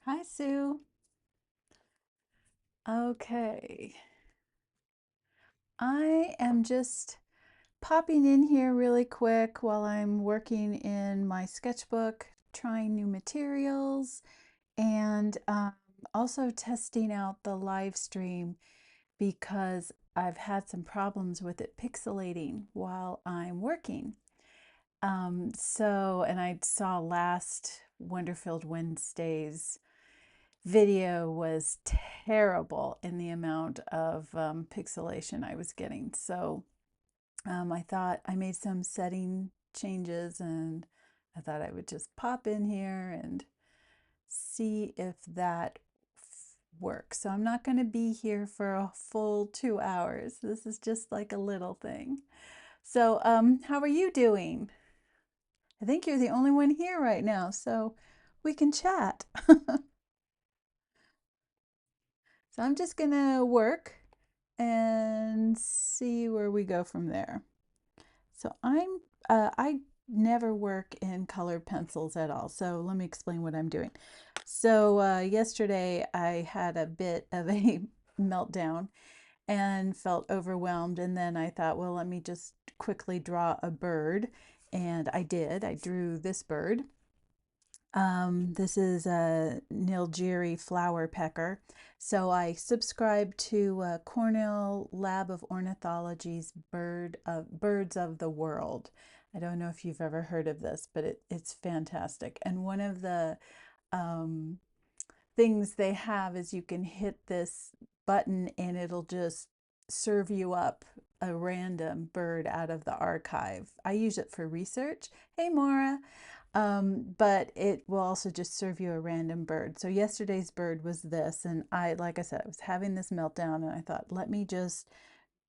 Hi, Sue. Okay. I am just popping in here really quick while I'm working in my sketchbook, trying new materials, and also testing out the live stream because I've had some problems with it pixelating while I'm working. And I saw last Wonderfilled Wednesdays video was terrible in the amount of pixelation I was getting. So I thought I made some setting changes and I thought I would just pop in here and see if that works. So I'm not going to be here for a full 2 hours. This is just like a little thing. So how are you doing? I think you're the only one here right now, so we can chat. So I'm just gonna work and see where we go from there. So I never work in colored pencils at all. So let me explain what I'm doing. So yesterday I had a bit of a meltdown and felt overwhelmed. And then I thought, well, let me just quickly draw a bird. And I did. I drew this bird. This is a Nilgiri flower pecker. So I subscribe to Cornell Lab of Ornithology's Birds of the World. I don't know if you've ever heard of this, but it's fantastic. And one of the um, things they have is you can hit this button and it'll just serve you up a random bird out of the archive. I use it for research. Hey, Maura. But it will also just serve you a random bird. So yesterday's bird was this, and like I said, I was having this meltdown, and I thought, let me just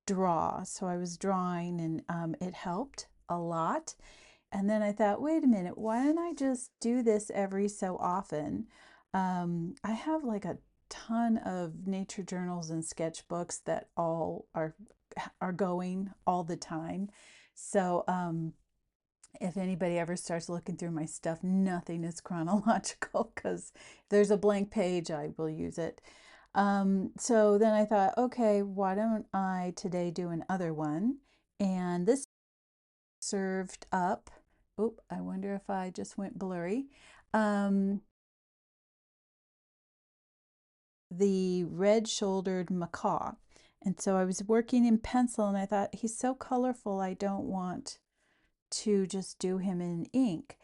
draw. So I was drawing, and it helped a lot. And then I thought, wait a minute, why don't I just do this every so often? I have like a ton of nature journals and sketchbooks that all are going all the time. So if anybody ever starts looking through my stuff, nothing is chronological because if there's a blank page, I will use it. So then I thought, okay, why don't I today do another one? And this served up, oop, I wonder if I just went blurry. Um, the red-shouldered macaw. And so I was working in pencil and I thought, he's so colorful, I don't want to just do him in ink.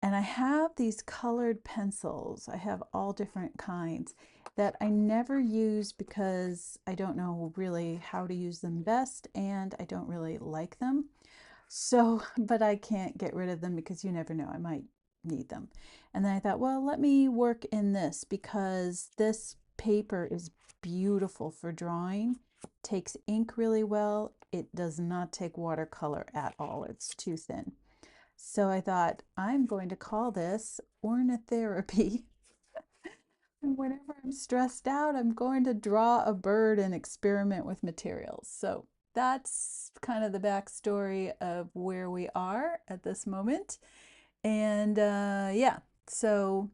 And I have these colored pencils. I have all different kinds that I never use because I don't know really how to use them best and I don't really like them. So, but I can't get rid of them because you never know, I might need them. And then I thought, well, let me work in this because this paper is beautiful for drawing, takes ink really well. It does not take watercolor at all. It's too thin. So I thought, I'm going to call this Ornitherapy. And whenever I'm stressed out, I'm going to draw a bird and experiment with materials. So that's kind of the backstory of where we are at this moment. And yeah, so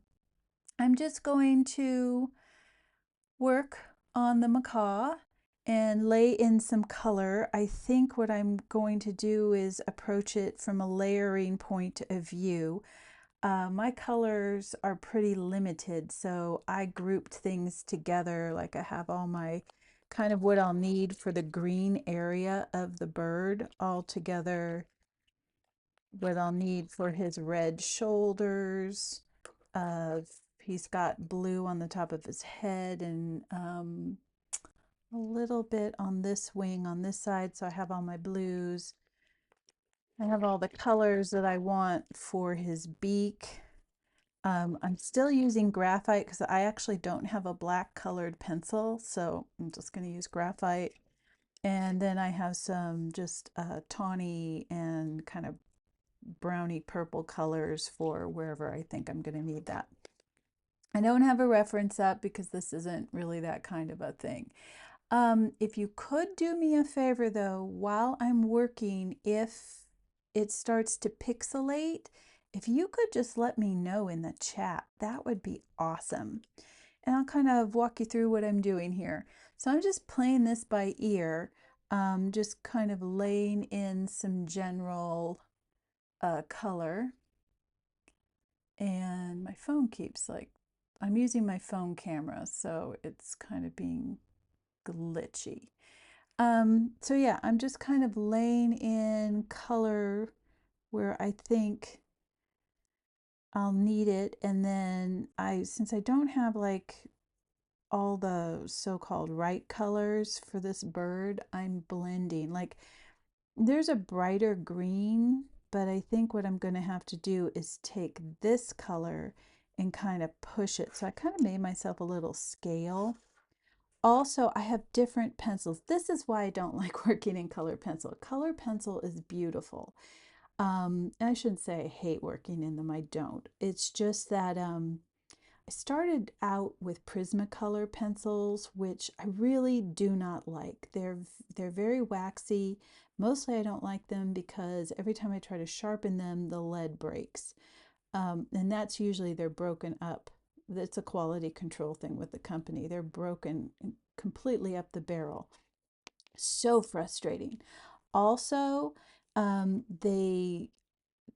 I'm just going to work on the macaw and lay in some color. I think what I'm going to do is approach it from a layering point of view. My colors are pretty limited, so I grouped things together. Like I have all my kind of what I'll need for the green area of the bird all together, what I'll need for his red shoulders. He's got blue on the top of his head and a little bit on this wing on this side, so I have all my blues. I have all the colors that I want for his beak. I'm still using graphite because I actually don't have a black colored pencil, so I'm just going to use graphite. And then I have some just tawny and kind of browny purple colors for wherever I think I'm going to need that. I don't have a reference up because this isn't really that kind of a thing. If you could do me a favor though, while I'm working, if it starts to pixelate If you could just let me know in the chat, that would be awesome. And I'll kind of walk you through what I'm doing here. So I'm just playing this by ear, just kind of laying in some general color. And my phone keeps I'm using my phone camera, so it's kind of being glitchy. So yeah, I'm just kind of laying in color where I think I'll need it. And then since I don't have all the so-called right colors for this bird, I'm blending. There's a brighter green, but I think what I'm going to have to do is take this color and kind of push it. So I kind of made myself a little scale. Also, I have different pencils. This is why I don't like working in color pencil. Color pencil is beautiful. And I shouldn't say I hate working in them. I don't. It's just that I started out with Prismacolor pencils, which I really do not like. They're very waxy. Mostly I don't like them because every time I try to sharpen them, the lead breaks. And that's usually they're broken up. It's a quality control thing with the company. They're broken completely up the barrel. So frustrating. Also,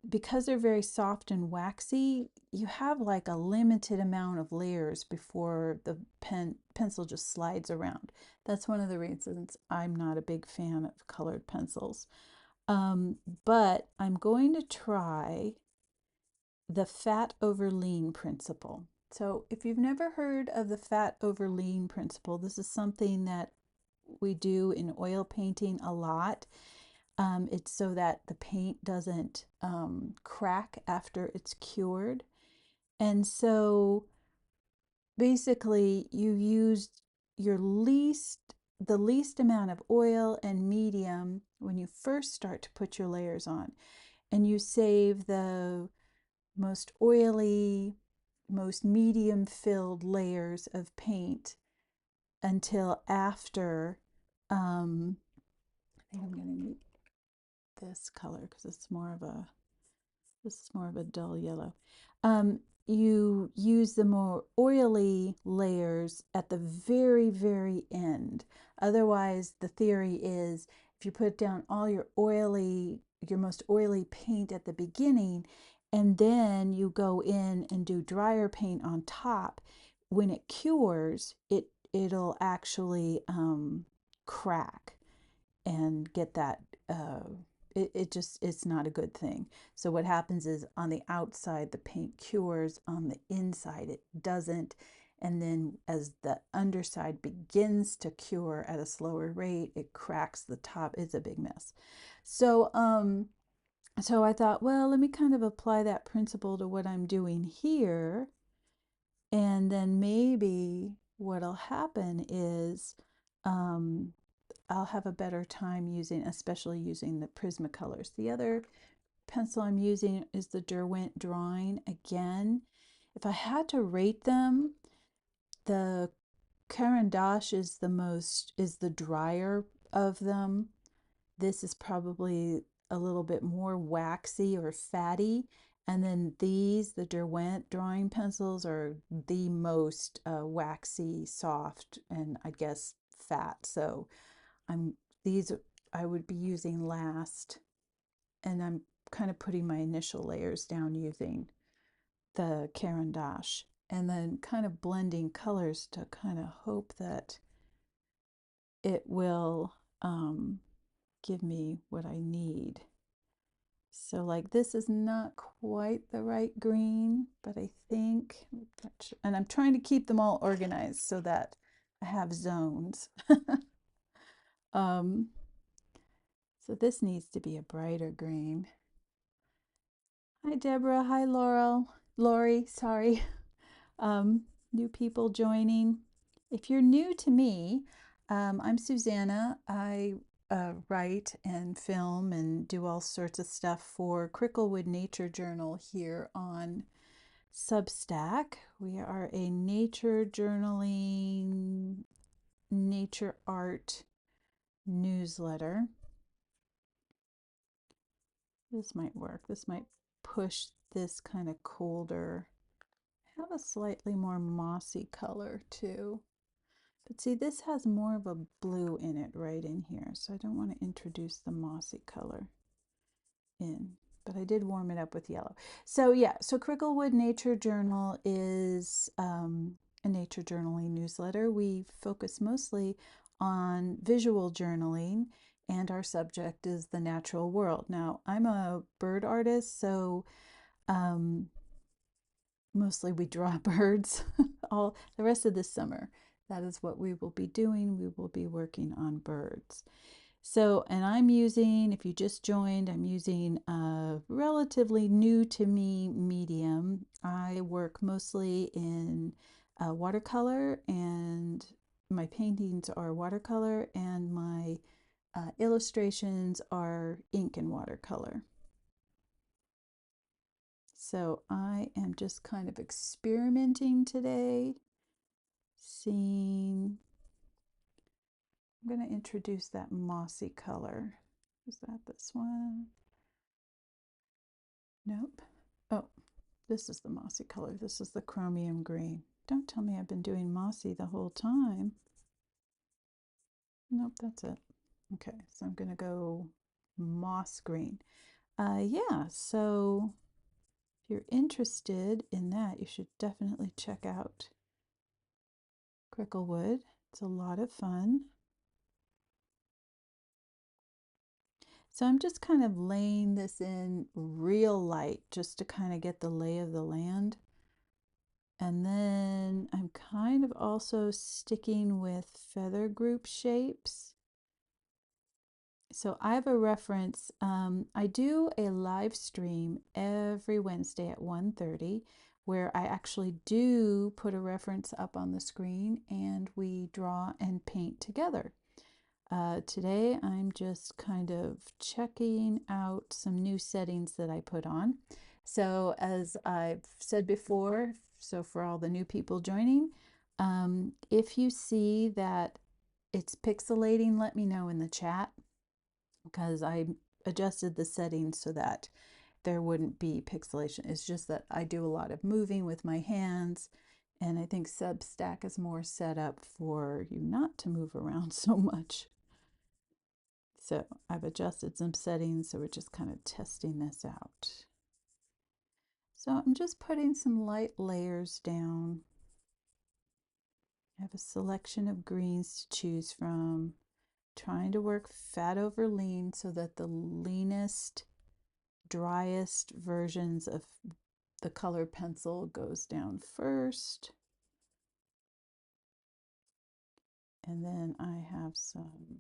because they're very soft and waxy, you have like a limited amount of layers before the pencil just slides around. That's one of the reasons I'm not a big fan of colored pencils. But I'm going to try the fat over lean principle. So if you've never heard of the fat over lean principle, this is something that we do in oil painting a lot. It's so that the paint doesn't crack after it's cured. And so basically you use the least amount of oil and medium when you first start to put your layers on. And you save the most oily, most medium filled layers of paint until after, I think I'm going to need this color because this is more of a dull yellow. You use the more oily layers at the very, very end. Otherwise, the theory is if you put down all your most oily paint at the beginning, and then you go in and do drier paint on top, when it cures, it'll actually crack and get that it's not a good thing. So what happens is on the outside the paint cures, on the inside it doesn't, and then as the underside begins to cure at a slower rate, it cracks the top. It's a big mess. So so I thought, well, let me kind of apply that principle to what I'm doing here, and then maybe what'll happen is I'll have a better time especially using the Prismacolors. The other pencil I'm using is the Derwent Drawing. Again, if I had to rate them, the Caran d'Ache is the drier of them. This is probably a little bit more waxy or fatty. And then the Derwent drawing pencils are the most waxy, soft, and I guess fat. So these I would be using last, and I'm kind of putting my initial layers down using the Caran d'Ache, and then kind of blending colors to kind of hope that it will give me what I need. So this is not quite the right green, but I think, and I'm trying to keep them all organized so that I have zones. So this needs to be a brighter green. Hi, Deborah. Hi, Lori, sorry. New people joining. If you're new to me, I'm Susanna. I write and film and do all sorts of stuff for Cricklewood Nature Journal here on Substack. We are a nature journaling, nature art newsletter. This might work. This might push this kind of colder. Have a slightly more mossy color too. But see, this has more of a blue in it right in here, so I don't want to introduce the mossy color in. But I did warm it up with yellow. So yeah, so Cricklewood Nature Journal is a nature journaling newsletter. We focus mostly on visual journaling, and our subject is the natural world. Now, I'm a bird artist, so mostly we draw birds all the rest of this summer. That is what we will be doing. We will be working on birds. So, and I'm using, if you just joined, I'm using a relatively new to me medium. I work mostly in watercolor, and my paintings are watercolor, and my illustrations are ink and watercolor. So I am just kind of experimenting today, seeing. I'm going to introduce that mossy color. Is that this one? Nope. Oh, this is the mossy color. This is the chromium green. Don't tell me I've been doing mossy the whole time. Nope, that's it. Okay, so I'm going to go moss green. Yeah, so if you're interested in that, you should definitely check out Cricklewood. It's a lot of fun. So I'm just kind of laying this in real light just to kind of get the lay of the land. And then I'm kind of also sticking with feather group shapes. So I have a reference. I do a live stream every Wednesday at 1:30 where I actually do put a reference up on the screen and we draw and paint together. Today I'm just kind of checking out some new settings that I put on. So as I've said before, so for all the new people joining, if you see that it's pixelating, let me know in the chat, because I adjusted the settings so that there wouldn't be pixelation. It's just that I do a lot of moving with my hands, and I think Substack is more set up for you not to move around so much. So I've adjusted some settings, so we're just kind of testing this out. So I'm just putting some light layers down. I have a selection of greens to choose from, trying to work fat over lean so that the leanest, driest versions of the color pencil goes down first. And then I have some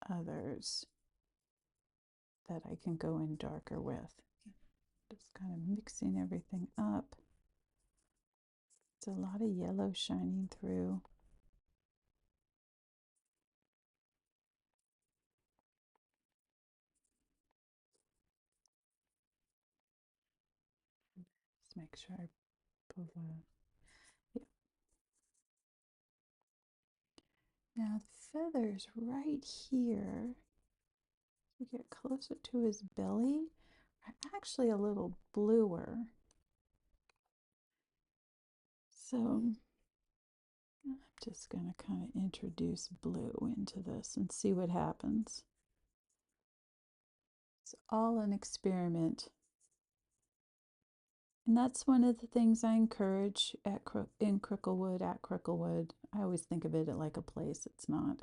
others that I can go in darker with. Just kind of mixing everything up. It's a lot of yellow shining through. Just make sure I pull the. Yeah. Now the feathers right here, we get closer to his belly, are actually a little bluer. So I'm just going to kind of introduce blue into this and see what happens. It's all an experiment. And that's one of the things I encourage at Cricklewood. I always think of it like a place. It's not.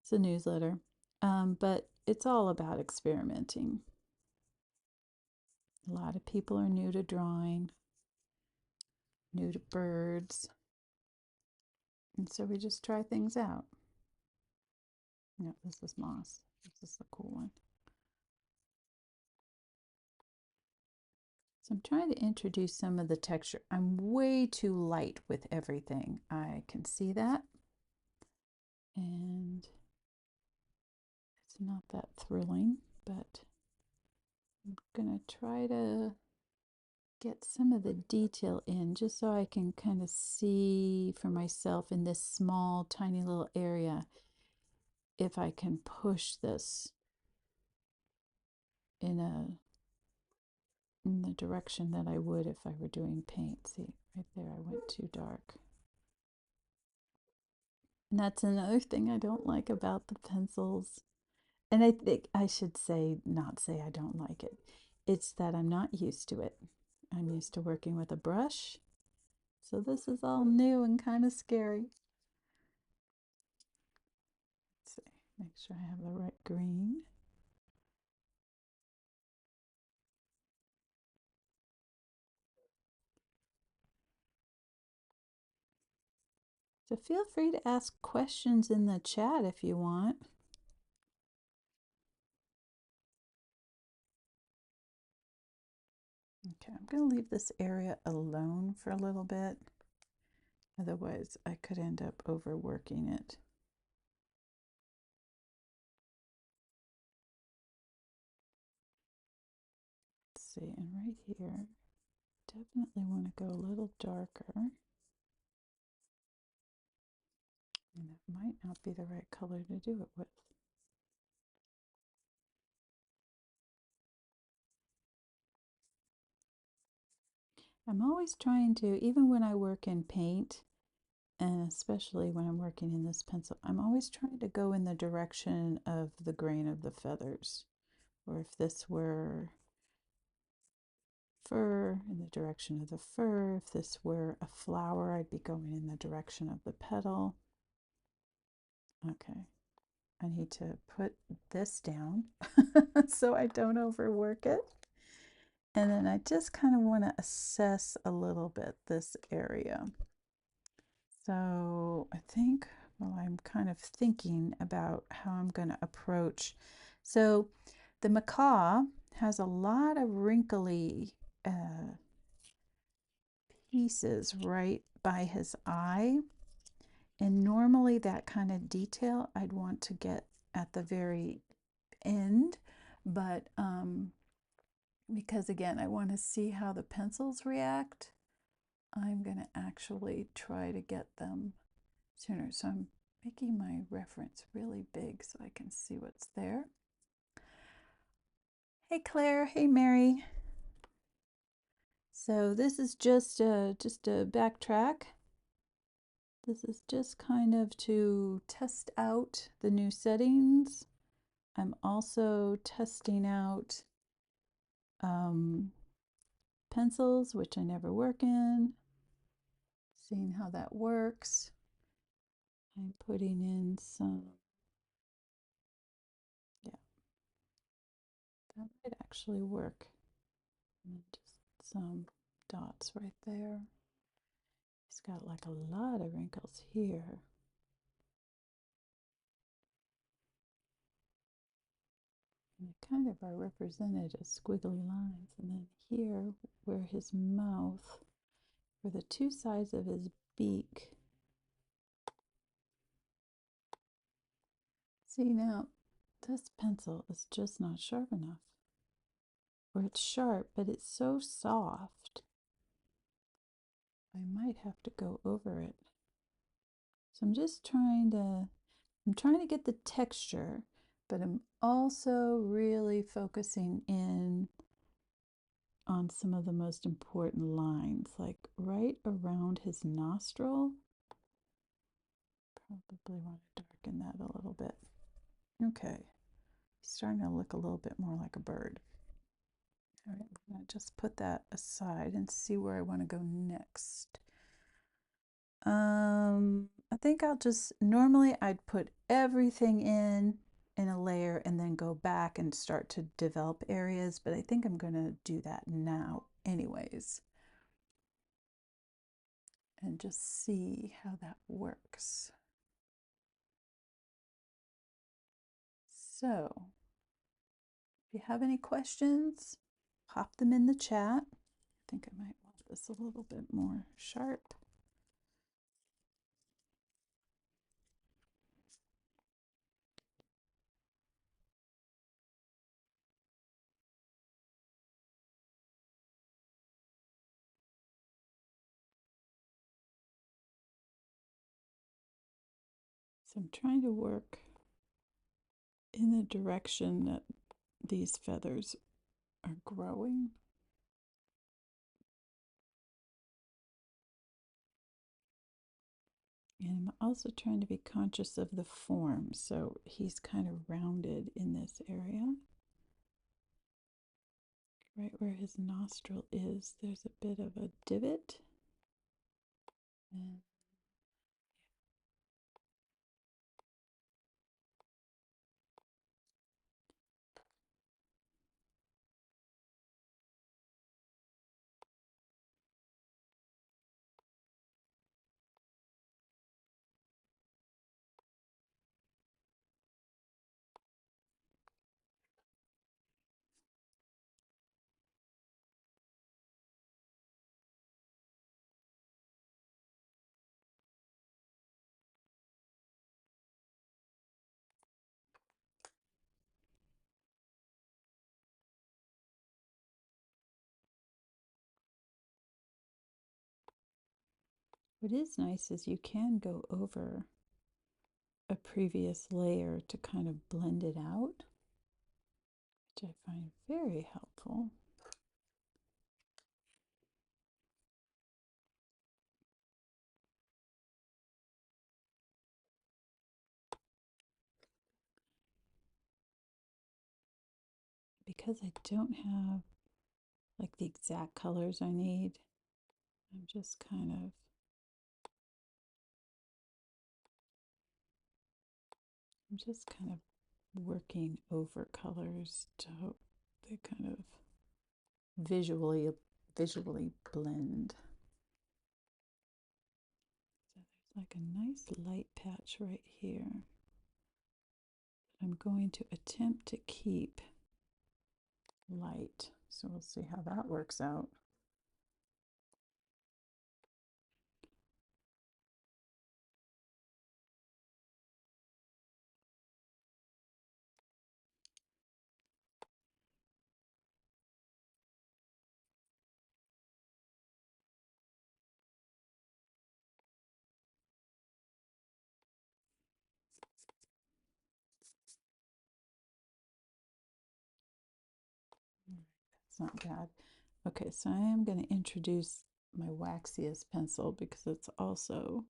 It's a newsletter. But it's all about experimenting. A lot of people are new to drawing, new to birds. And so we just try things out. Yeah, this is moss. This is the cool one. So I'm trying to introduce some of the texture. I'm way too light with everything. I can see that. And it's not that thrilling, but I'm going to try to get some of the detail in just so I can kind of see for myself in this small, tiny little area if I can push this in a in the direction that I would if I were doing paint. See, right there I went too dark. And that's another thing I don't like about the pencils. And I think I should not say I don't like it. It's that I'm not used to it. I'm used to working with a brush. So this is all new and kind of scary. Let's see, make sure I have the right green. So feel free to ask questions in the chat if you want. Okay, I'm going to leave this area alone for a little bit. Otherwise, I could end up overworking it. Let's see, and right here, definitely want to go a little darker. And it might not be the right color to do it with. I'm always trying to, even when I work in paint, and especially when I'm working in this pencil, I'm always trying to go in the direction of the grain of the feathers. Or if this were fur, in the direction of the fur. If this were a flower, I'd be going in the direction of the petal. Okay, I need to put this down so I don't overwork it. And then I just kind of want to assess a little bit this area. So I think, well, I'm kind of thinking about how I'm going to approach. So the macaw has a lot of wrinkly pieces right by his eye. And normally that kind of detail I'd want to get at the very end. But because again, I want to see how the pencils react, I'm going to actually try to get them sooner. So I'm making my reference really big so I can see what's there. Hey Claire, hey Mary. So this is just a backtrack. This is just kind of to test out the new settings. I'm also testing out pencils, which I never work in, seeing how that works. I'm putting in some, yeah, that might actually work. And just some dots right there. He's got like a lot of wrinkles here. And they kind of are represented as squiggly lines. And then here, where his mouth, where the two sides of his beak. See now, this pencil is just not sharp enough. Or it's sharp, but it's so soft. I might have to go over it. So I'm just trying to get the texture, but I'm also really focusing in on some of the most important lines, like right around his nostril. Probably want to darken that a little bit. Okay, he's starting to look a little bit more like a bird. All right, I'm going to just put that aside and see where I want to go next. I think I'll just, normally I'd put everything in a layer and then go back and start to develop areas, but I think I'm going to do that now anyways. And just see how that works. So, if you have any questions, pop them in the chat. I think I might want this a little bit more sharp. So I'm trying to work in the direction that these feathers are growing. And I'm also trying to be conscious of the form. So he's kind of rounded in this area. Right where his nostril is, there's a bit of a divot. And what is nice is you can go over a previous layer to kind of blend it out, which I find very helpful. Because I don't have like the exact colors I need, I'm just kind of working over colors to hope they kind of visually blend. So there's like a nice light patch right here. I'm going to attempt to keep light. So we'll see how that works out. That's not bad. Okay, so I am going to introduce my waxiest pencil because it's also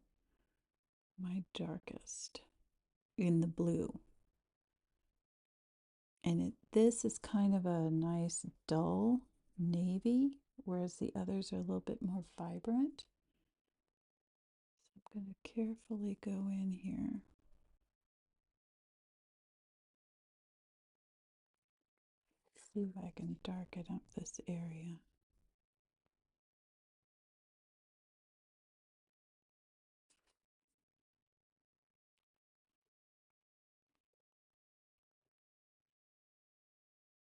my darkest in the blue. And this is kind of a nice dull navy, whereas the others are a little bit more vibrant. So I'm going to carefully go in here. See if I can darken up this area.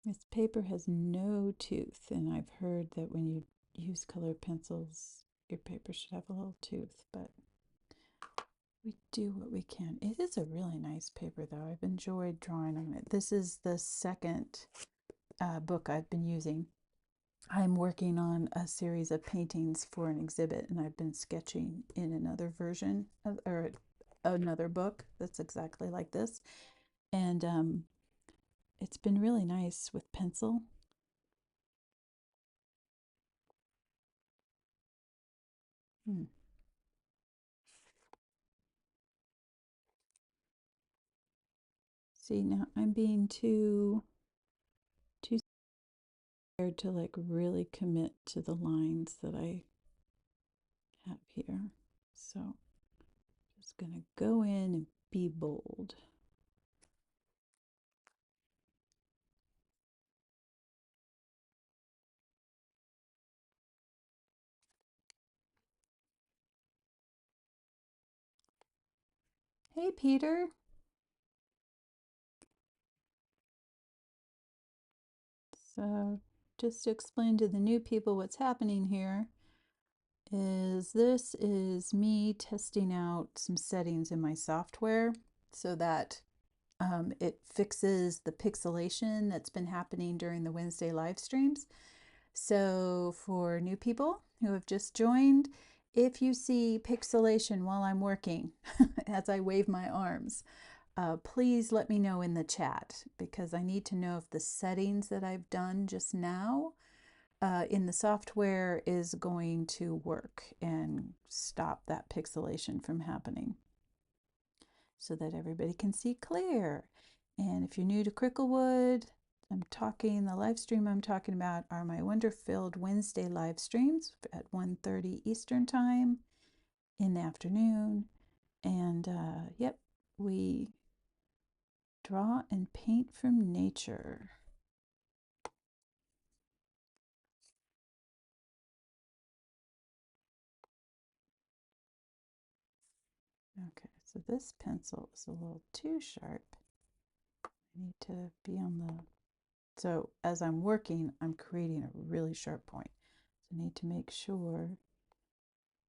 This paper has no tooth, and I've heard that when you use colored pencils, your paper should have a little tooth, but we do what we can. It is a really nice paper, though. I've enjoyed drawing on it. This is the second book I've been using. I'm working on a series of paintings for an exhibit, and I've been sketching in another version or another book that's exactly like this. And it's been really nice with pencil. See, now I'm being too scared to like really commit to the lines that I have here. So just gonna go in and be bold. Hey, Peter. So just to explain to the new people what's happening here is this is me testing out some settings in my software so that it fixes the pixelation that's been happening during the Wednesday live streams. So for new people who have just joined, if you see pixelation while I'm working as I wave my arms, please let me know in the chat because I need to know if the settings that I've done just now in the software is going to work and stop that pixelation from happening so that everybody can see clear. And if you're new to Cricklewood, the live stream I'm talking about are my Wonder-Filled Wednesday live streams at 1:30 Eastern Time in the afternoon. And yep, we draw and paint from nature. Okay, so this pencil is a little too sharp. I need to be on the, so as I'm working, I'm creating a really sharp point. So I need to make sure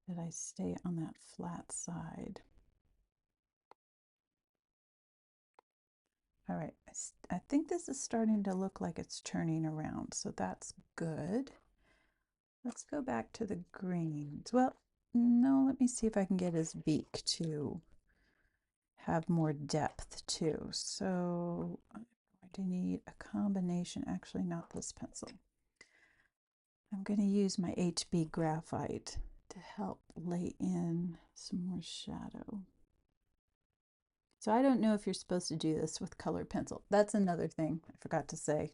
that I stay on that flat side. All right, I think this is starting to look like it's turning around, so that's good. Let's go back to the greens. Well, no, let me see if I can get his beak to have more depth too. So I'm going to need a combination, actually not this pencil. I'm going to use my HB graphite to help lay in some more shadow. So I don't know if you're supposed to do this with colored pencil. That's another thing I forgot to say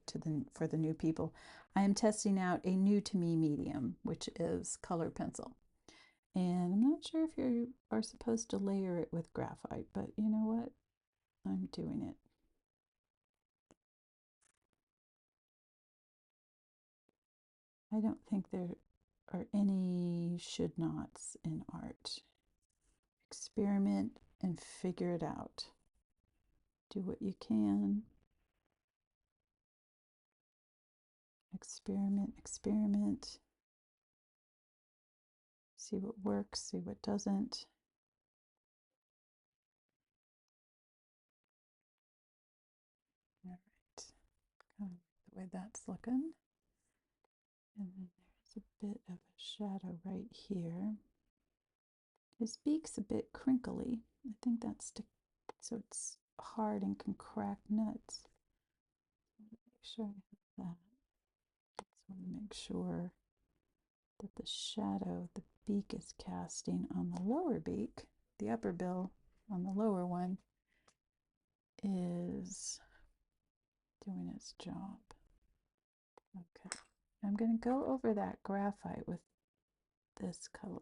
for the new people. I am testing out a new to me medium, which is colored pencil. And I'm not sure if you are supposed to layer it with graphite, but you know what? I'm doing it. I don't think there are any should nots in art. Experiment and figure it out. Do what you can. Experiment, experiment. See what works, see what doesn't. All right, kind of the way that's looking. And then there's a bit of a shadow right here. His beak's a bit crinkly. I think that's so it's hard and can crack nuts. Make sure I have that. Just want to make sure that the shadow the beak is casting on the lower beak, the upper bill on the lower one, is doing its job. Okay, I'm going to go over that graphite with this color.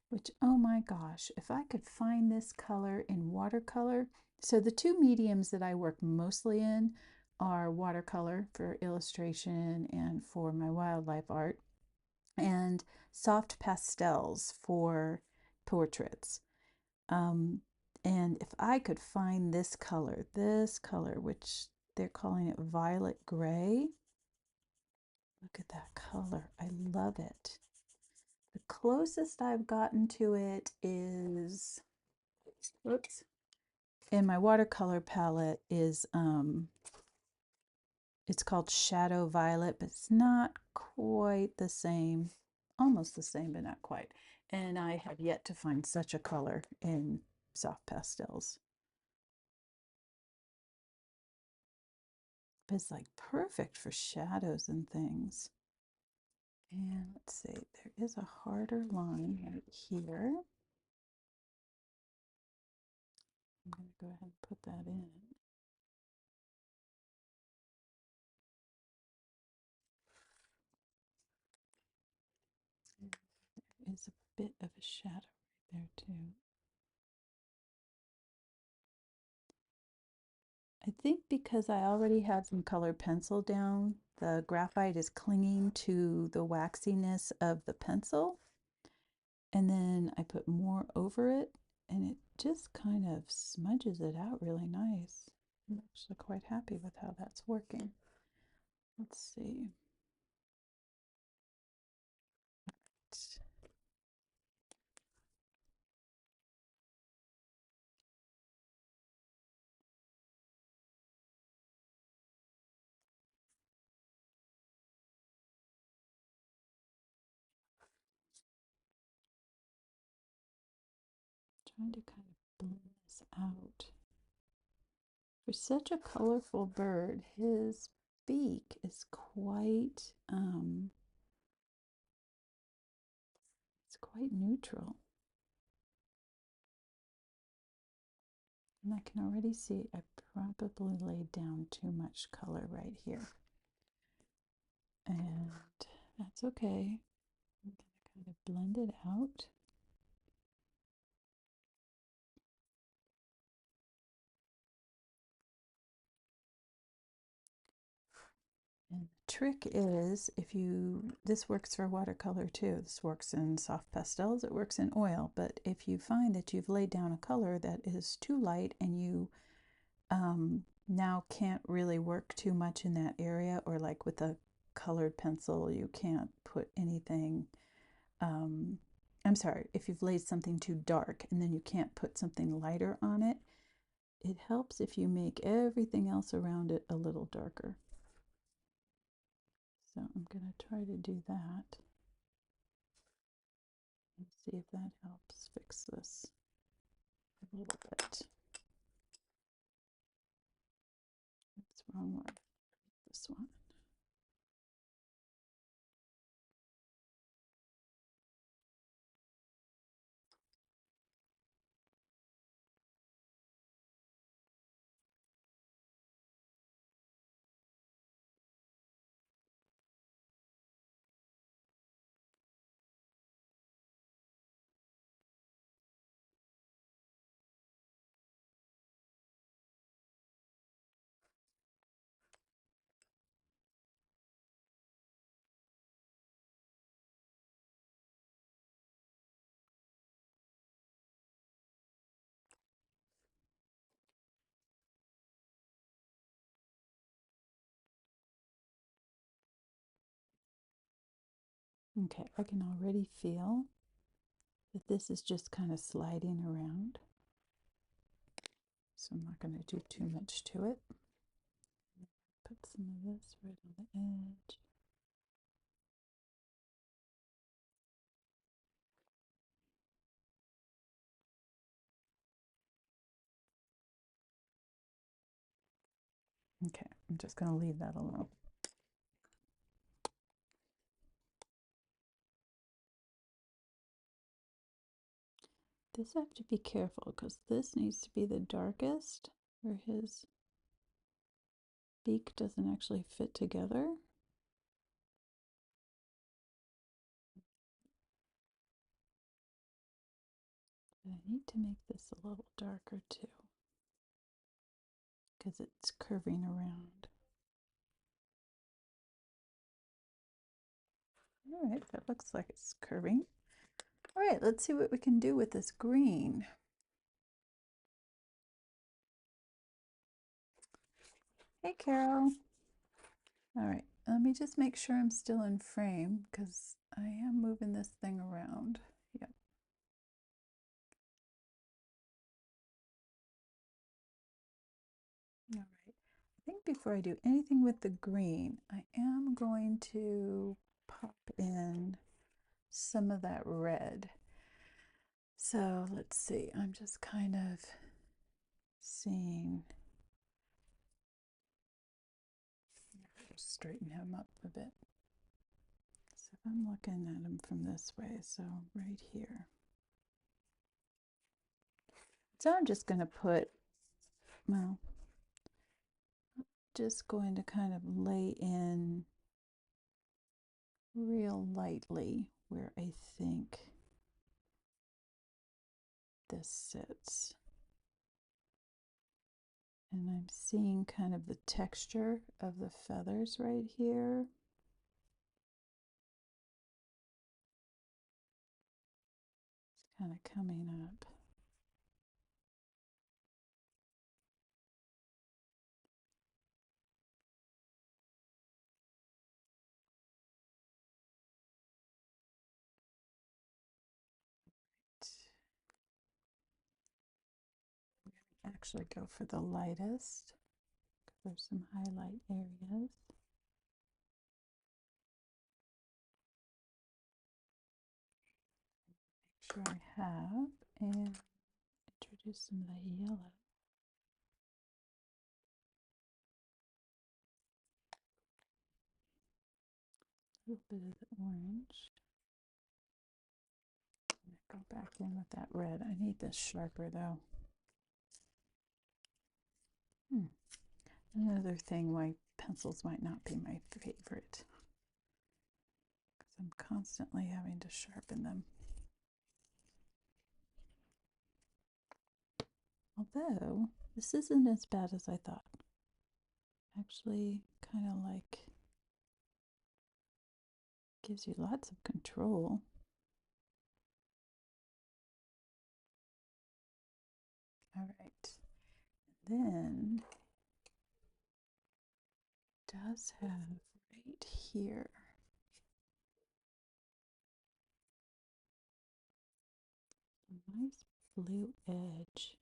Which, oh my gosh, if I could find this color in watercolor. So the two mediums that I work mostly in are watercolor for illustration and for my wildlife art, and soft pastels for portraits. And if I could find this color, which they're calling it violet gray. Look at that color. I love it. The closest I've gotten to it is, whoops, in my watercolor palette is, it's called Shadow Violet, but it's not quite the same. Almost the same, but not quite. And I have yet to find such a color in soft pastels. But it's like perfect for shadows and things. And let's see, there is a harder line right here. I'm going to go ahead and put that in. There is a bit of a shadow right there too. I think because I already had some colored pencil down, the graphite is clinging to the waxiness of the pencil. And then I put more over it and it just kind of smudges it out really nice. I'm actually quite happy with how that's working. Let's see. Trying to kind of blend this out. For such a colorful bird, his beak is quite it's quite neutral. And I can already see I probably laid down too much color right here. And that's okay. I'm going to kind of blend it out. And the trick is, this works for watercolor too. This works in soft pastels, it works in oil. But if you find that you've laid down a color that is too light and you now can't really work too much in that area, or like with a colored pencil, you can't put anything. I'm sorry, if you've laid something too dark and then you can't put something lighter on it, it helps if you make everything else around it a little darker. So I'm going to try to do that and see if that helps fix this a little bit. That's the wrong one. This one. Okay, I can already feel that this is just kind of sliding around. So I'm not going to do too much to it. Put some of this right on the edge. Okay, I'm just going to leave that alone. This I have to be careful because this needs to be the darkest where his beak doesn't actually fit together. But I need to make this a little darker too because it's curving around. All right, that looks like it's curving. All right, let's see what we can do with this green. Hey, Carol. All right, let me just make sure I'm still in frame because I am moving this thing around. Yep. All right. I think before I do anything with the green, I am going to pop in some of that red. So let's see, I'm just kind of seeing, just straighten him up a bit. So if I'm looking at him from this way, so right here. So I'm just going to put, well, just going to kind of lay in real lightly where I think this sits. And I'm seeing kind of the texture of the feathers right here. It's kind of coming up. Actually go for the lightest because there's some highlight areas. Make sure I have, and introduce some of the yellow. A little bit of the orange. Go back in with that red. I need this sharper though. Another thing why pencils might not be my favorite, because I'm constantly having to sharpen them. Although this isn't as bad as I thought. Actually, kind of like gives you lots of control. All right. Then it does have right here a nice blue edge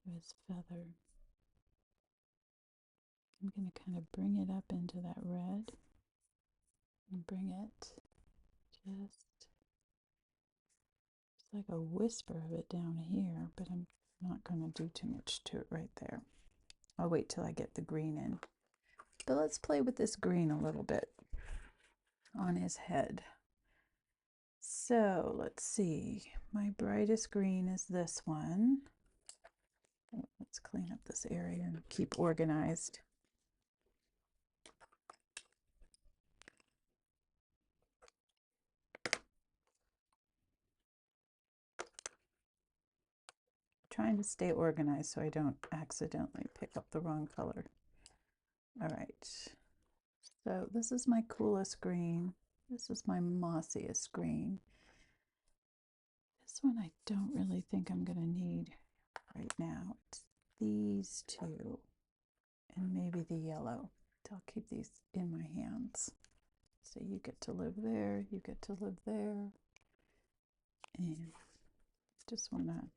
to his feather. I'm going to kind of bring it up into that red and bring it just like a whisper of it down here, but I'm not going to do too much to it right there. I'll wait till I get the green in. But let's play with this green a little bit on his head. So let's see. My brightest green is this one. Let's clean up this area and keep organized. Trying to stay organized so I don't accidentally pick up the wrong color. All right, so this is my coolest green. This is my mossiest green. This one I don't really think I'm going to need right now. It's these two and maybe the yellow. I'll keep these in my hands. So you get to live there, you get to live there. And just want to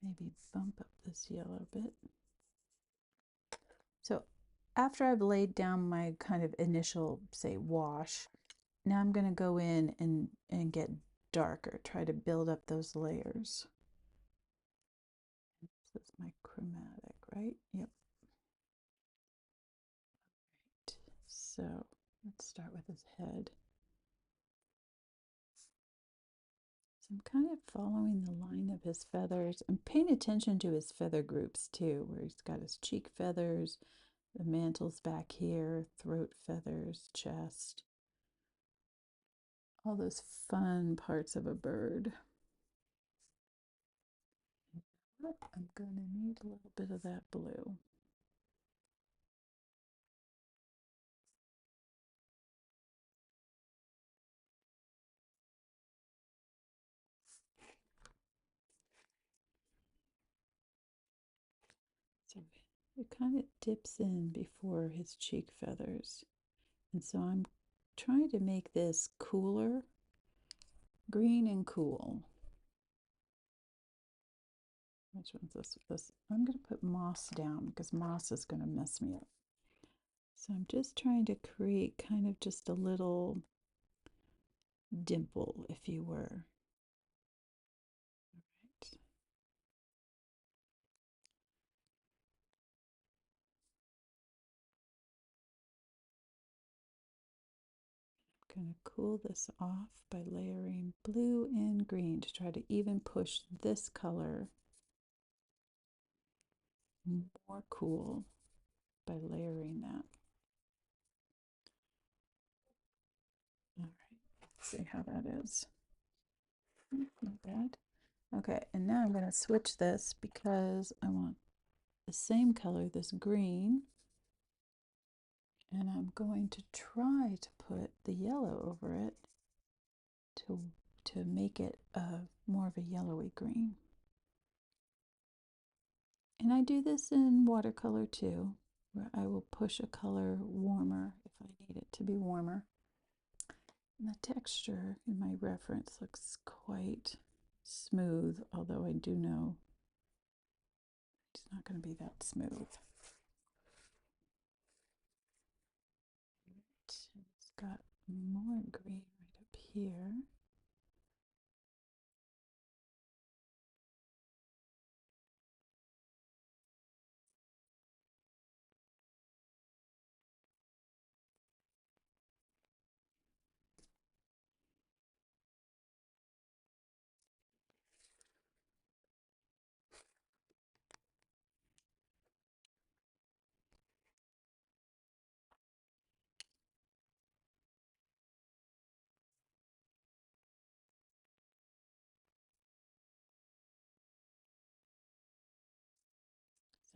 maybe bump up this yellow bit. So after I've laid down my kind of initial, say, wash, now I'm going to go in and get darker, try to build up those layers. This is my chromatic, right? Yep. Right. So let's start with his head. So I'm kind of following the line of his feathers. I'm paying attention to his feather groups too, where he's got his cheek feathers, the mantle's back here, throat feathers, chest. All those fun parts of a bird. I'm going to need a little bit of that blue. So it kind of dips in before his cheek feathers. And so I'm trying to make this cooler, green and cool. Which one's this? I'm going to put moss down because moss is going to mess me up. So I'm just trying to create kind of just a little dimple, if you were. All right. I'm going to cool this off by layering blue and green to try to even push this color more cool by layering that. All right, let's see how that is. Not bad. Okay, and now I'm going to switch this because I want the same color, this green, and I'm going to try to put the yellow over it to make it more of a yellowy green. And I do this in watercolor too, where I will push a color warmer if I need it to be warmer. And the texture in my reference looks quite smooth, although I do know it's not going to be that smooth. It's got more green right up here.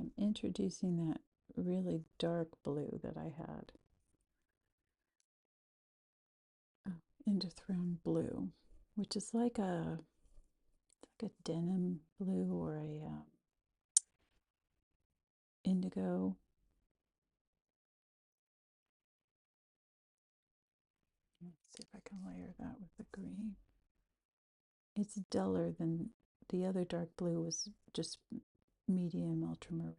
I'm introducing that really dark blue that I had into throne blue, which is like a denim blue or a indigo. Let's see if I can layer that with the green. It's duller than the other dark blue was just medium ultramarine.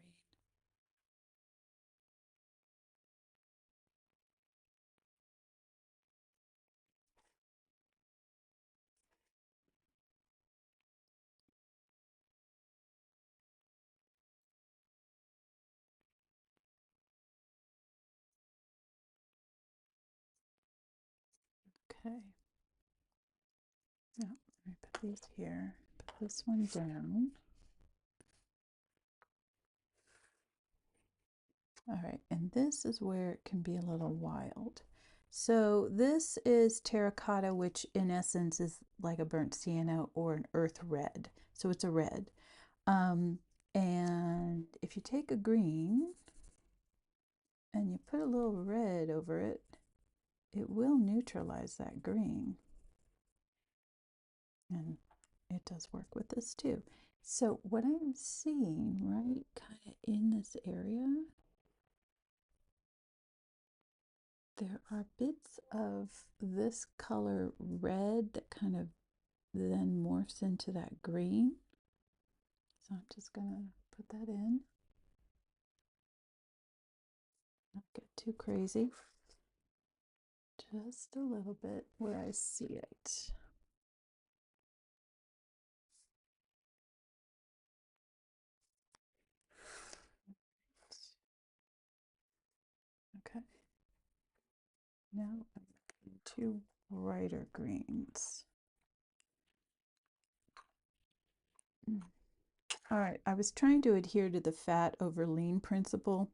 Okay. Now, let me put these here. Put this one down. All right, and this is where it can be a little wild. So this is terracotta, which in essence is like a burnt sienna or an earth red. So it's a red. And if you take a green and you put a little red over it, it will neutralize that green. And it does work with this too. So what I'm seeing right kind of in this area, there are bits of this color red that kind of then morphs into that green. So I'm just gonna put that in. Not get too crazy. Just a little bit where I see it. Okay. Now I'm going to brighter greens. All right, I was trying to adhere to the fat over lean principle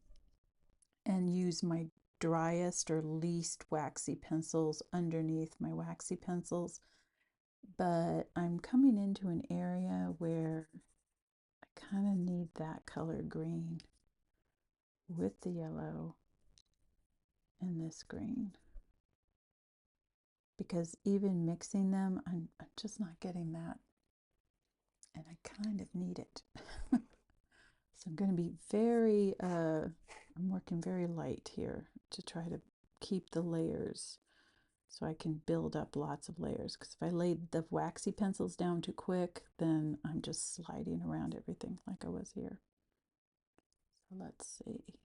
and use my driest or least waxy pencils underneath my waxy pencils, but I'm coming into an area where I kind of need that color green with the yellow and this green, because even mixing them, I'm just not getting that, and I kind of need it. So I'm going to be very, I'm working very light here to try to keep the layers so I can build up lots of layers. Because if I laid the waxy pencils down too quick, then I'm just sliding around everything like I was here. So let's see.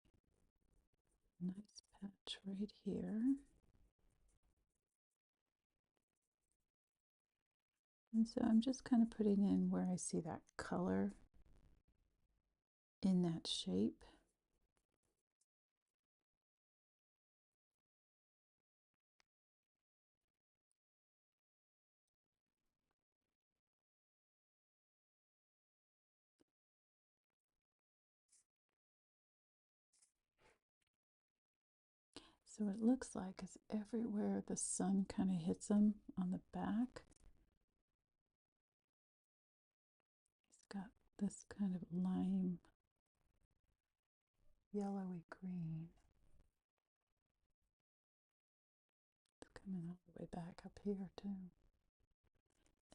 Nice patch right here. And so I'm just kind of putting in where I see that color in that shape. So it looks like it's everywhere the sun kind of hits them on the back. It's got this kind of lime yellowy green. It's coming all the way back up here too.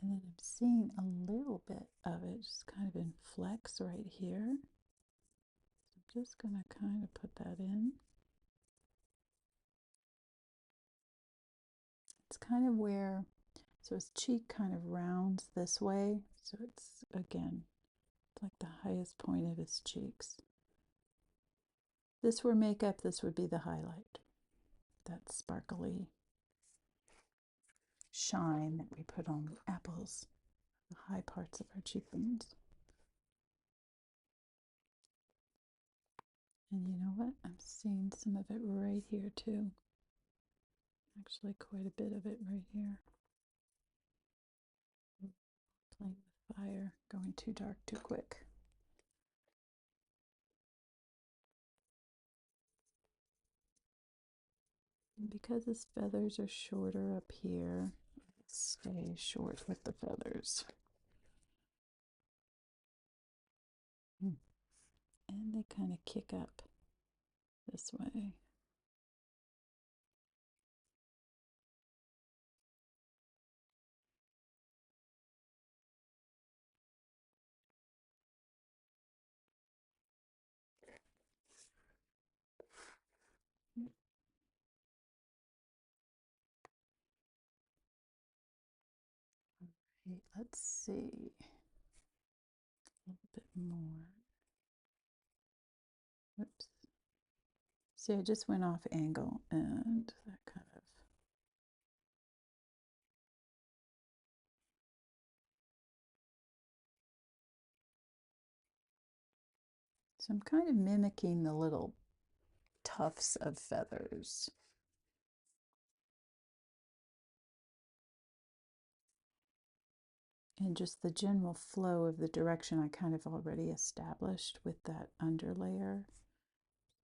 And then I'm seeing a little bit of it just kind of in flecks right here. So I'm just going to kind of put that in. It's kind of where, so his cheek kind of rounds this way. So it's, again, like the highest point of his cheeks. This were makeup, this would be the highlight. That sparkly shine that we put on the apples, the high parts of our cheekbones. And you know what? I'm seeing some of it right here too. Actually, quite a bit of it right here. Playing with fire, going too dark too quick. And because his feathers are shorter up here, stay short with the feathers. and they kind of kick up this way. Okay, let's see. A little bit more. Oops. See, I just went off angle and that kind of. So I'm kind of mimicking the little tufts of feathers. And just the general flow of the direction I kind of already established with that underlayer.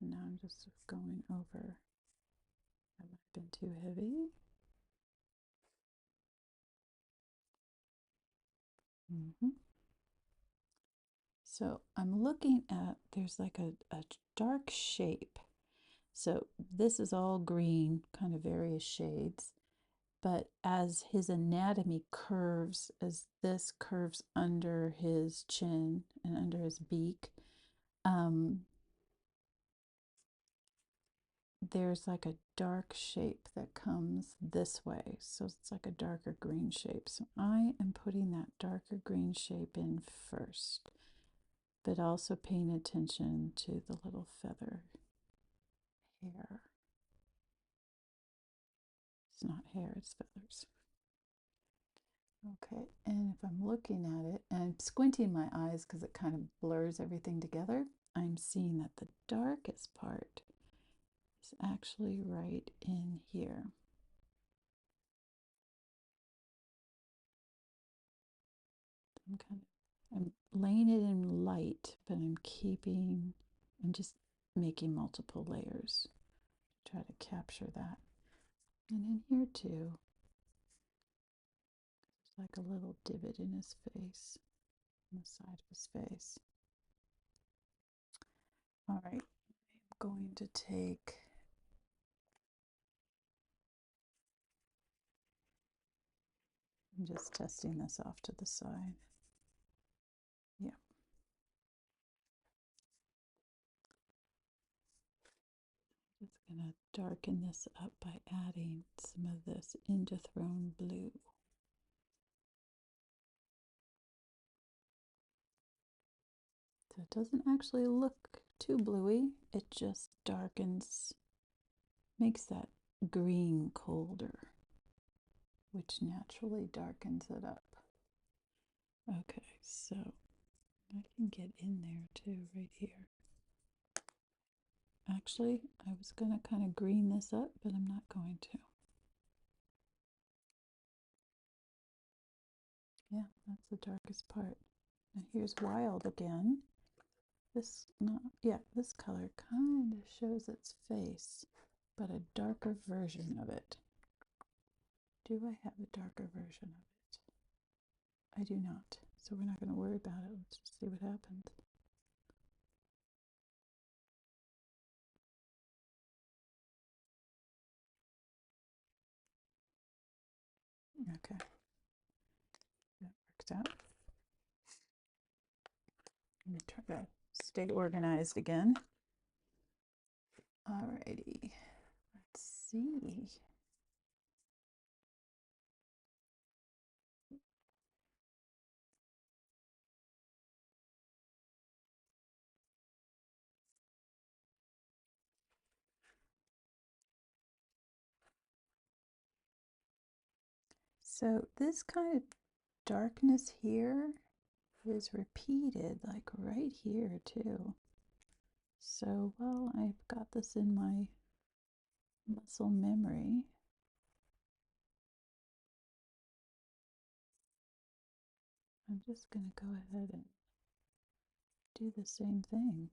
Now I'm just going over. That might have been too heavy. So I'm looking at, there's like a dark shape. So this is all green, kind of various shades. But as his anatomy curves, as this curves under his chin and under his beak, there's like a dark shape that comes this way. So it's like a darker green shape. So I am putting that darker green shape in first, but also paying attention to the little feather hair. It's not hair, it's feathers. Okay, and if I'm looking at it and I'm squinting my eyes because it kind of blurs everything together, I'm seeing that the darkest part is actually right in here. I'm laying it in light, but I'm just making multiple layers to try to capture that. And in here too, there's like a little divot in his face, on the side of his face. All right, I'm going to take, I'm just testing this off to the side. Yeah. Just going to darken this up by adding some of this indithrone blue. So it doesn't actually look too bluey, it just darkens, makes that green colder, which naturally darkens it up. Okay, so I can get in there too, right here. Actually, I was going to kind of green this up, but I'm not going to. Yeah, that's the darkest part. Now here's wild again. This, not, yeah, this color kind of shows its face, but a darker version of it. Do I have a darker version of it? I do not. So we're not going to worry about it. Let's just see what happens. Okay. That worked out. Let me try to stay organized again. Alrighty. Let's see. So this kind of darkness here is repeated, like right here too. So while I've got this in my muscle memory, I'm just going to go ahead and do the same thing.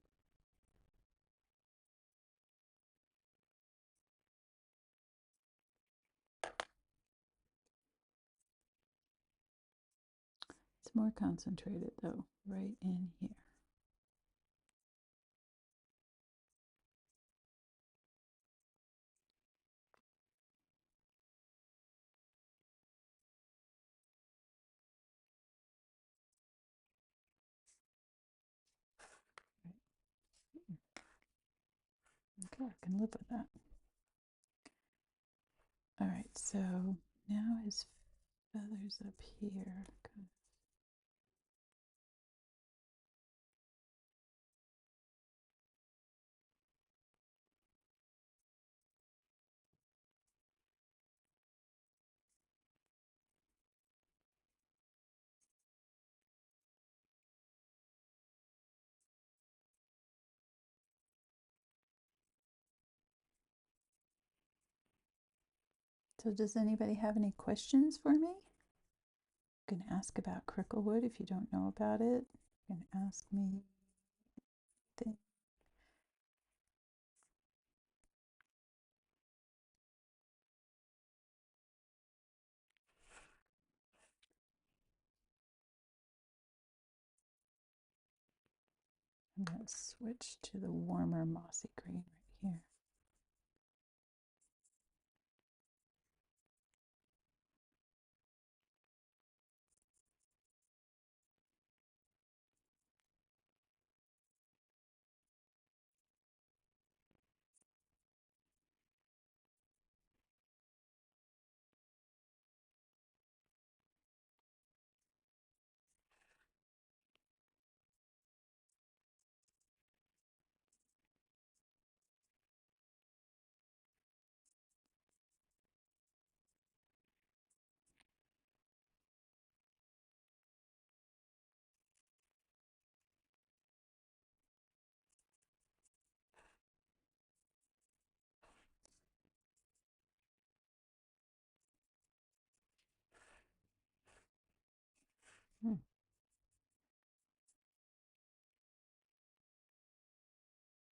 It's more concentrated though, right in here. Yeah, I can live with that. All right, so now his feathers up here. So does anybody have any questions for me? You can ask about cricklewood if you don't know about it. You can ask me things. I'm going to switch to the warmer mossy green right here. Hmm.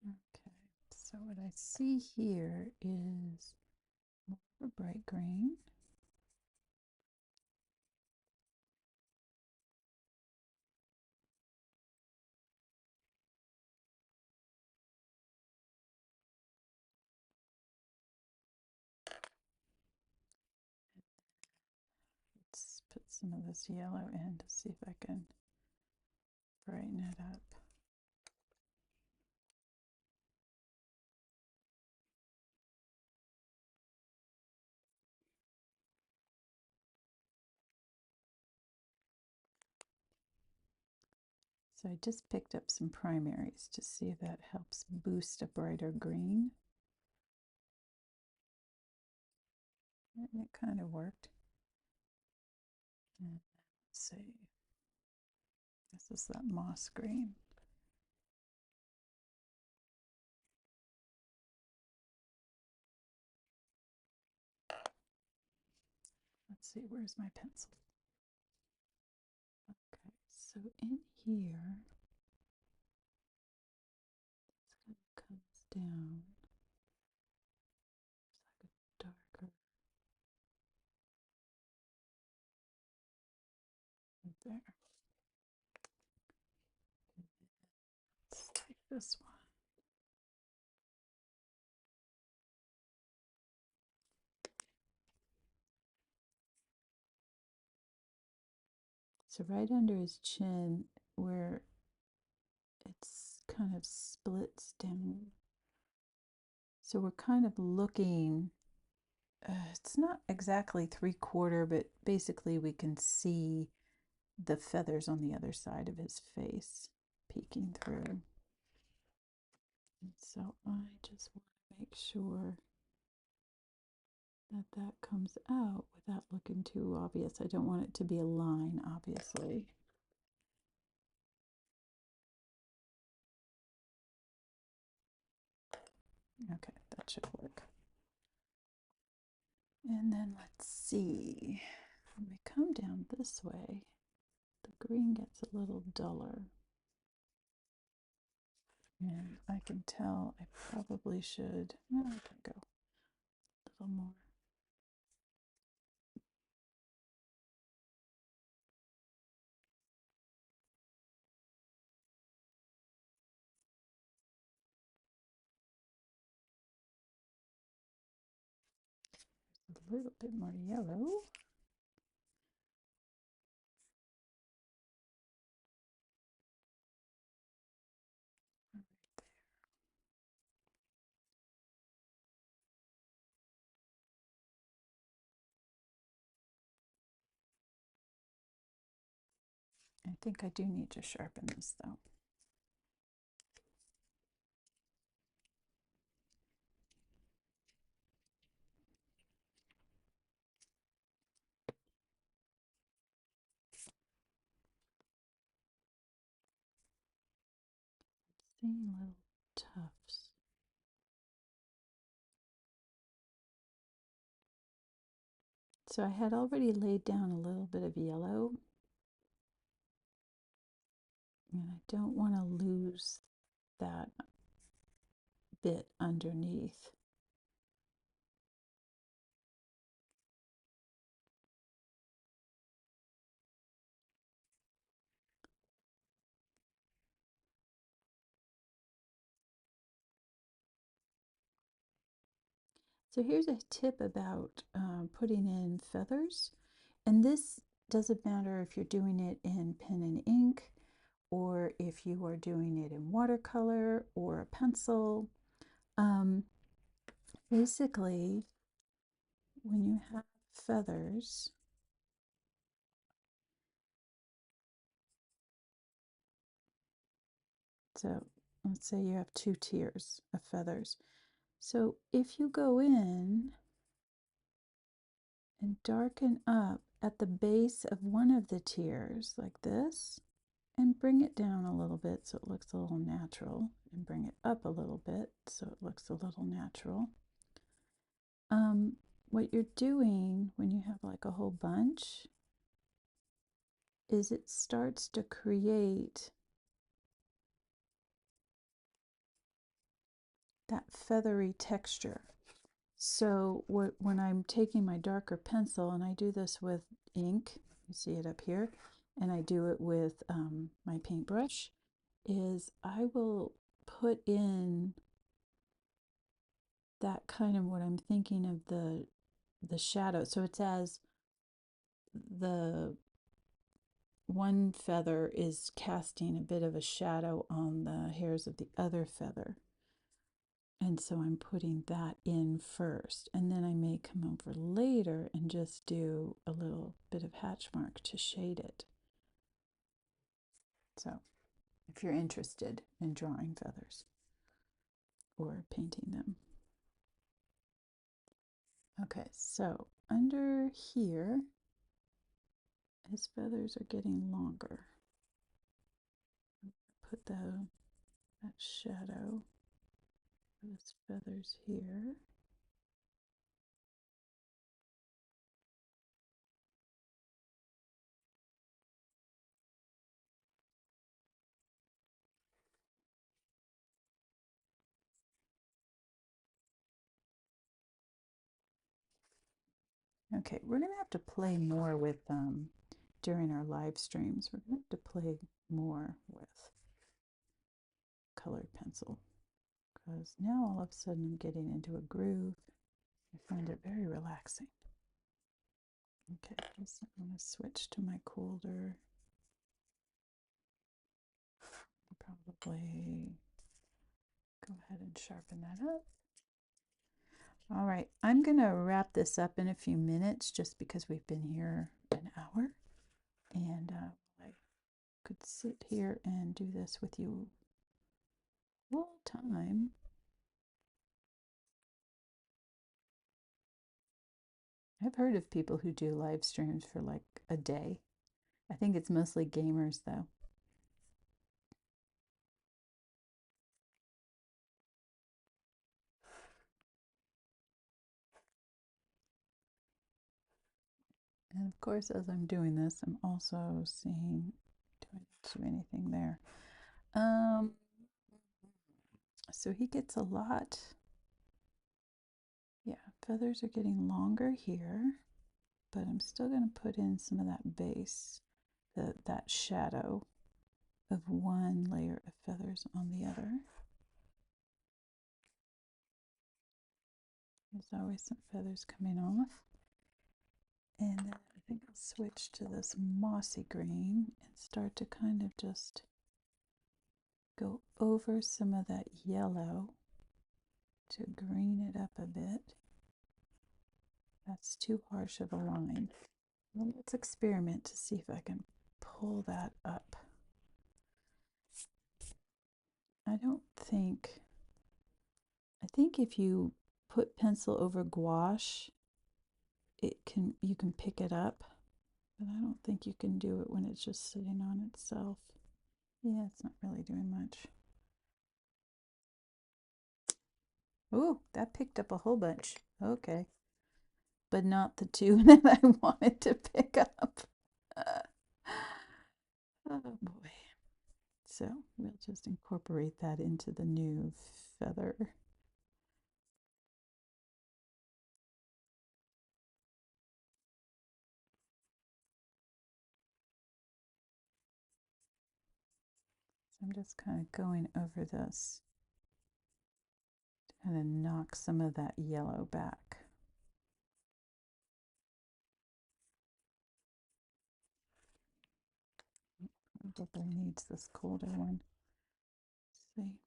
Okay, so what I see here is more of a bright green. Let's put some of this yellow in to see if I can brighten it up. So I just picked up some primaries to see if that helps boost a brighter green. And it kind of worked. And let's see. This is that moss green. Let's see, where's my pencil? Okay, so in here, this kind of comes down. It's like a darker there. Let's take this one. So right under his chin, where it's kind of splits down. So we're kind of looking, it's not exactly 3/4, but basically we can see the feathers on the other side of his face peeking through. And so I just want to make sure that that comes out without looking too obvious. I don't want it to be a line, obviously. Okay, that should work. And then let's see, when we come down this way, the green gets a little duller. And I can tell I probably should, no, I can go a little more. A little bit more yellow. I think I do need to sharpen this though. Seeing little tufts. So I had already laid down a little bit of yellow, and I don't want to lose that bit underneath. So here's a tip about putting in feathers. And this doesn't matter if you're doing it in pen and ink, or if you are doing it in watercolor or a pencil. Basically, when you have feathers, so let's say you have 2 tiers of feathers. So if you go in and darken up at the base of one of the tiers like this, and bring it down a little bit so it looks a little natural, and bring it up a little bit so it looks a little natural. What you're doing when you have like a whole bunch is it starts to create that feathery texture. So when I'm taking my darker pencil, and I do this with ink, you see it up here, and I do it with my paintbrush, is I will put in that kind of what I'm thinking of the shadow. So it's as the one feather is casting a bit of a shadow on the hairs of the other feather. And so I'm putting that in first, and then I may come over later and just do a little bit of hatch mark to shade it. So if you're interested in drawing feathers or painting them. Okay, so under here, his feathers are getting longer. Put that shadow of his feathers here. Okay, we're going to have to play more with during our live streams. We're going to have to play more with colored pencil, because now all of a sudden I'm getting into a groove. I find it very relaxing. Okay, so I'm going to switch to my colder. Probably go ahead and sharpen that up. All right, I'm going to wrap this up in a few minutes just because we've been here an hour, and I could sit here and do this with you all time. I've heard of people who do live streams for like a day. I think it's mostly gamers though. And of course, as I'm doing this, I'm also seeing, do I do anything there? So he gets a lot. Yeah, feathers are getting longer here, but I'm still going to put in some of that base, that shadow of one layer of feathers on the other. There's always some feathers coming off. And then I think I'll switch to this mossy green and start to kind of just go over some of that yellow to green it up a bit. That's too harsh of a line. Well, let's experiment to see if I can pull that up. I think if you put pencil over gouache, you can pick it up, but I don't think you can do it when it's just sitting on itself. Yeah, it's not really doing much. Ooh, that picked up a whole bunch. Okay. But not the two that I wanted to pick up. Oh boy. So we'll just incorporate that into the new feather. So I'm just kind of going over this to kind of knock some of that yellow back. Probably needs this colder one. Let's see.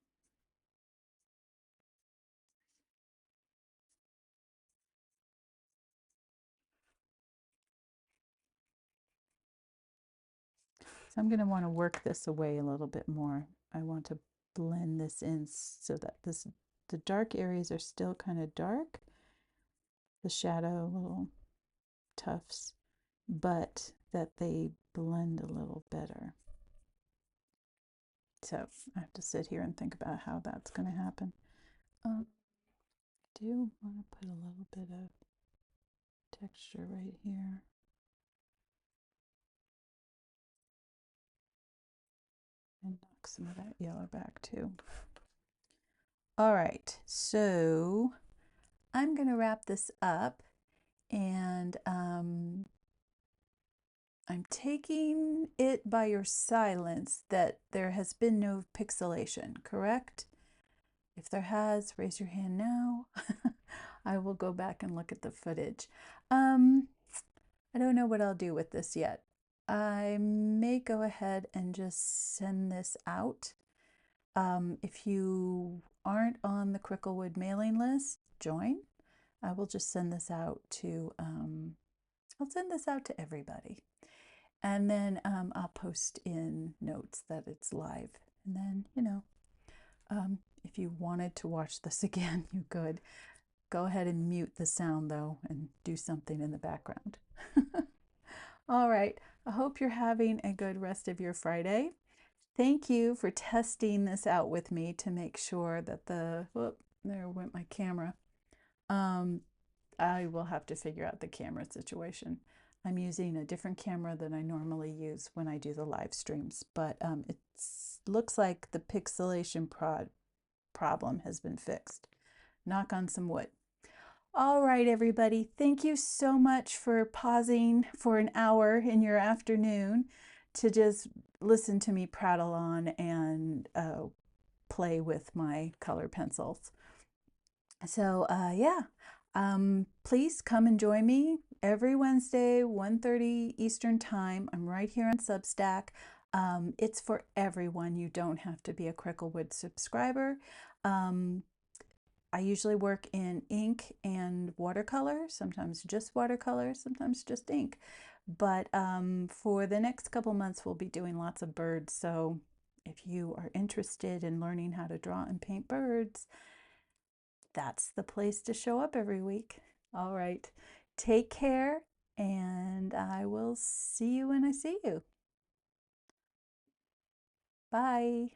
So I'm going to want to work this away a little bit more. I want to blend this in so that the dark areas are still kind of dark, the shadow little tufts, but that they blend a little better. So I have to sit here and think about how that's going to happen. I do want to put a little bit of texture right here. And knock some of that yellow back too. All right, so I'm going to wrap this up, and I'm taking it by your silence that there has been no pixelation, correct? If there has, raise your hand now. I will go back and look at the footage. I don't know what I'll do with this yet. I may go ahead and just send this out. If you aren't on the Cricklewood mailing list, join. I will just send this out to, I'll send this out to everybody. And then I'll post in notes that it's live. And then, you know, if you wanted to watch this again, you could. Go ahead and mute the sound though and do something in the background. All right, I hope you're having a good rest of your Friday. Thank you for testing this out with me to make sure that there went my camera. I will have to figure out the camera situation. I'm using a different camera than I normally use when I do the live streams, but it looks like the pixelation problem has been fixed. Knock on some wood. All right, everybody. Thank you so much for pausing for an hour in your afternoon to just listen to me prattle on and play with my color pencils. So yeah, please come and join me every Wednesday, 1:30 Eastern Time. I'm right here on Substack. It's for everyone. You don't have to be a Cricklewood subscriber. I usually work in ink and watercolor, sometimes just watercolor, sometimes just ink. But for the next couple months, we'll be doing lots of birds. So if you are interested in learning how to draw and paint birds, that's the place to show up every week. All right, take care, and I will see you when I see you. Bye.